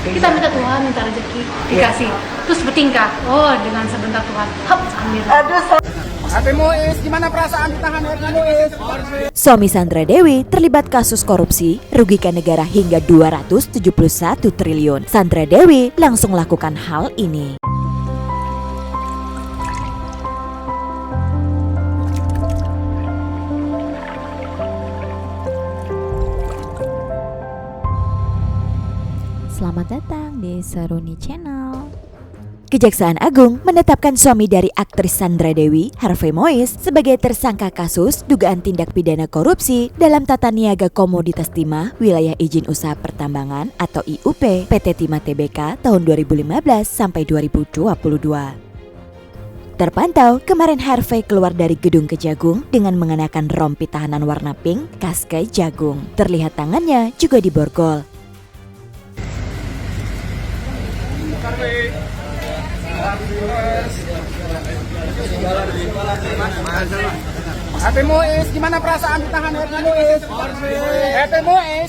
Kita minta Tuhan, minta rezeki, dikasih. Terus bertingkah, oh dengan sebentar Tuhan, hop, ambil. Happy Muiz, gimana perasaan ditahan Happy Muiz? Suami Sandra Dewi terlibat kasus korupsi, rugikan negara hingga 271 triliun. Sandra Dewi langsung lakukan hal ini. Selamat datang di Seruni Channel. Kejaksaan Agung menetapkan suami dari aktris Sandra Dewi, Harvey Mois, sebagai tersangka kasus dugaan tindak pidana korupsi dalam tata niaga komoditas timah wilayah izin usaha pertambangan atau IUP PT Timah Tbk tahun 2015 sampai 2022. Terpantau, kemarin Harvey keluar dari gedung Kejagung dengan mengenakan rompi tahanan warna pink khas Kejagung. Terlihat tangannya juga diborgol. Happy Muiz, gimana perasaan ditahan Happy Muiz? Happy Muiz,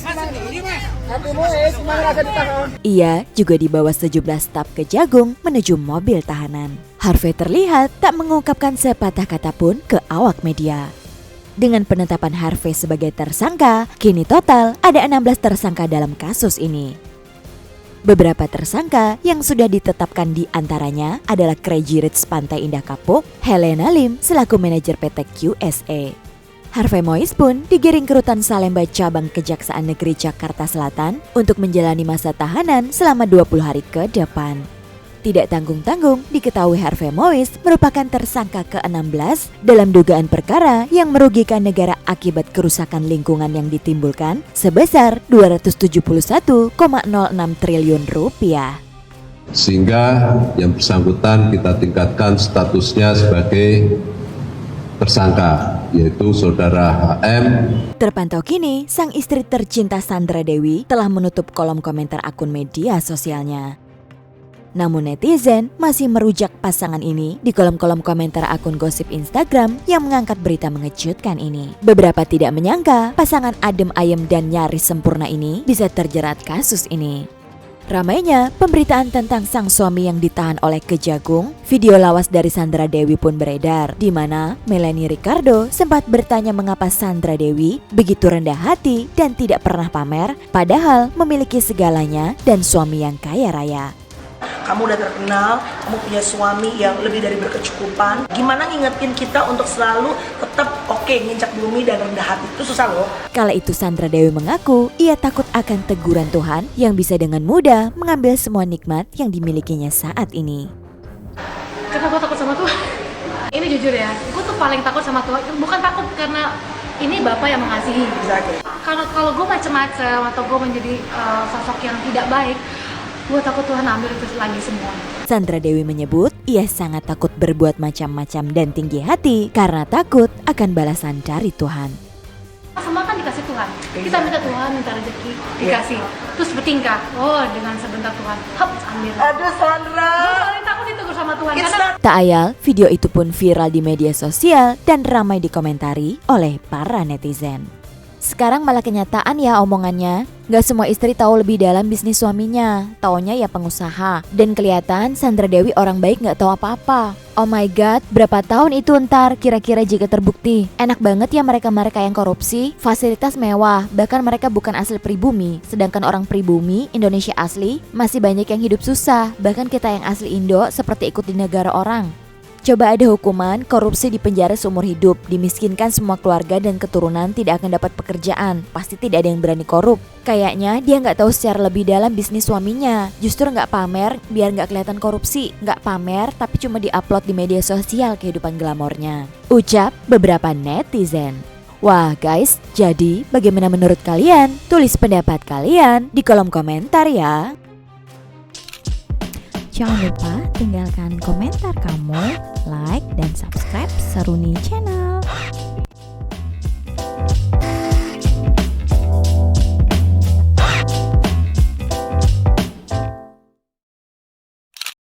Happy Muiz, gimana rasa ditahan? Ia juga dibawa sejumlah staf Kejagung menuju mobil tahanan. Harvey terlihat tak mengungkapkan sepatah kata pun ke awak media. Dengan penetapan Harvey sebagai tersangka, kini total ada 16 tersangka dalam kasus ini. Beberapa tersangka yang sudah ditetapkan di antaranya adalah Crazy Rich Pantai Indah Kapuk, Helena Lim selaku manajer PT QSA. Harvey Mois pun digiring ke Rutan Salemba Cabang Kejaksaan Negeri Jakarta Selatan untuk menjalani masa tahanan selama 20 hari ke depan. Tidak tanggung-tanggung diketahui Harvey Mois merupakan tersangka ke-16 dalam dugaan perkara yang merugikan negara akibat kerusakan lingkungan yang ditimbulkan sebesar 271,06 triliun rupiah. Sehingga yang bersangkutan kita tingkatkan statusnya sebagai tersangka, yaitu saudara HM. Terpantau kini, sang istri tercinta Sandra Dewi telah menutup kolom komentar akun media sosialnya. Namun netizen masih merujak pasangan ini di kolom-kolom komentar akun gosip Instagram yang mengangkat berita mengejutkan ini. Beberapa tidak menyangka pasangan adem ayem dan nyaris sempurna ini bisa terjerat kasus ini. Ramainya pemberitaan tentang sang suami yang ditahan oleh Kejagung, video lawas dari Sandra Dewi pun beredar, di mana Melanie Ricardo sempat bertanya mengapa Sandra Dewi begitu rendah hati dan tidak pernah pamer, padahal memiliki segalanya dan suami yang kaya raya. Kamu udah terkenal, kamu punya suami yang lebih dari berkecukupan. Gimana ngingetin kita untuk selalu tetap oke, nginjak bumi dan rendah hati, itu susah loh. Kala itu Sandra Dewi mengaku ia takut akan teguran Tuhan yang bisa dengan mudah mengambil semua nikmat yang dimilikinya saat ini. Karena gue takut sama Tuhan. Ini jujur ya, gue tuh paling takut sama Tuhan. Bukan takut karena ini Bapak yang mengasihi. Kalau gue macam-macam atau gue menjadi sosok yang tidak baik, gue takut Tuhan ambil itu lagi semua. Sandra Dewi menyebut ia sangat takut berbuat macam-macam dan tinggi hati karena takut akan balasan dari Tuhan. Semua kan dikasih Tuhan. Kita minta Tuhan, minta rezeki, dikasih. Terus bertingkah, oh dengan sebentar Tuhan, hop, ambil. Aduh Sandra. Gue paling takut ditegur sama Tuhan. Karena Tak ayal, video itu pun viral di media sosial dan ramai dikomentari oleh para netizen. Sekarang malah kenyataan ya omongannya. Gak semua istri tahu lebih dalam bisnis suaminya. Taunya ya pengusaha. Dan kelihatan Sandra Dewi orang baik gak tahu apa-apa. Oh my god, berapa tahun itu ntar kira-kira jika terbukti? Enak banget ya mereka-mereka yang korupsi. Fasilitas mewah, bahkan mereka bukan asli pribumi. Sedangkan orang pribumi, Indonesia asli, masih banyak yang hidup susah. Bahkan kita yang asli Indo seperti ikut di negara orang. Coba ada hukuman, korupsi di penjara seumur hidup, dimiskinkan semua keluarga dan keturunan tidak akan dapat pekerjaan, pasti tidak ada yang berani korup. Kayaknya dia nggak tahu secara lebih dalam bisnis suaminya, justru nggak pamer biar nggak kelihatan korupsi, nggak pamer tapi cuma diupload di media sosial kehidupan glamornya. Ucap beberapa netizen. Wah guys, jadi bagaimana menurut kalian? Tulis pendapat kalian di kolom komentar ya. Jangan lupa tinggalkan komentar kamu, like, dan subscribe Seruni Channel.